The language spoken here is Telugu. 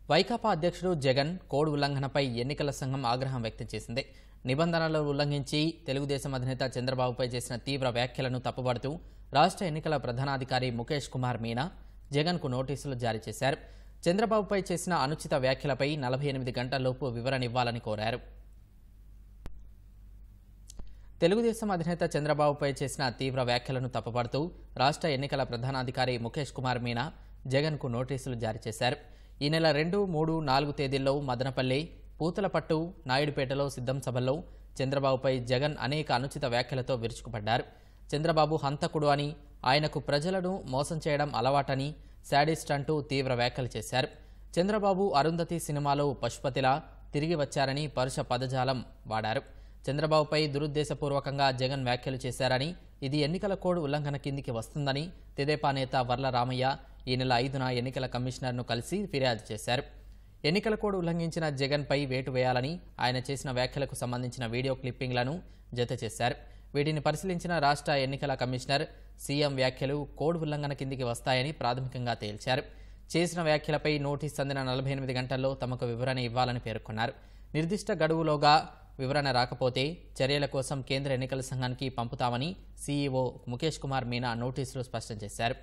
వైకాపా అధ్యక్షుడు జగన్ కోడ్ ఉల్లంఘనపై ఎన్నికల సంఘం ఆగ్రహం వ్యక్తం చేసింది. నిబంధనలు ఉల్లంఘించి తెలుగుదేశం అధినేత చంద్రబాబుపై చేసిన తీవ్ర వ్యాఖ్యలను తప్పుపడుతూ రాష్ట్ర ఎన్నికల ప్రధానాధికారి ముఖేష్ కుమార్ మీనా జగన్కు నోటీసులు జారీ చేశారు. చంద్రబాబుపై చేసిన అనుచిత వ్యాఖ్యలపై 48 గంటల్లోపు వివరణ ఇవ్వాలని కోరారు. తెలుగుదేశం అధినేత చంద్రబాబుపై చేసిన తీవ్ర వ్యాఖ్యలను తప్పుపడుతూ రాష్ట్ర ఎన్నికల ప్రధానాధికారి ముఖేష్ కుమార్ మీనా జగన్కు నోటీసులు జారీ చేశారు. ఈ నెల 2, 3, 4 తేదీల్లో మదనపల్లి, పూతలపట్టు, నాయుడుపేటలో సిద్ధం సభల్లో చంద్రబాబుపై జగన్ అనేక అనుచిత వ్యాఖ్యలతో విరుచుకుపడ్డారు. చంద్రబాబు హంతకుడు అని, ఆయనకు ప్రజలను మోసం చేయడం అలవాటని, శాడిస్ట్ అంటూ తీవ్ర వ్యాఖ్యలు చేశారు. చంద్రబాబు అరుంధతి సినిమాలో పశుపతిలా తిరిగి వచ్చారని పరుష పదజాలం వాడారు. చంద్రబాబుపై దురుద్దేశపూర్వకంగా జగన్ వ్యాఖ్యలు చేశారని, ఇది ఎన్నికల కోడ్ ఉల్లంఘన కిందికి వస్తుందని తెదేపా నేత వర్ల రామయ్య ఈ నెల 5న ఎన్నికల కమిషనర్ను కలిసి ఫిర్యాదు చేశారు. ఎన్నికల కోడ్ ఉల్లంఘించిన జగన్పై వేటు వేయాలని ఆయన చేసిన వ్యాఖ్యలకు సంబంధించిన వీడియో క్లిప్పింగ్లను జత చేశారు. వీటిని పరిశీలించిన రాష్ట్ర ఎన్నికల కమిషనర్ సీఎం వ్యాఖ్యలు కోడ్ ఉల్లంఘన కిందికి వస్తాయని ప్రాథమికంగా తేల్చారు. చేసిన వ్యాఖ్యలపై నోటీస్ అందిన 48 గంటల్లో తమకు వివరణ ఇవ్వాలని పేర్కొన్నారు. నిర్దిష్ట గడువులోగా వివరణ రాకపోతే చర్యల కోసం కేంద్ర ఎన్నికల సంఘానికి పంపుతామని సీఈఓ ముఖేష్ కుమార్ మీనా నోటీసులు స్పష్టం చేశారు.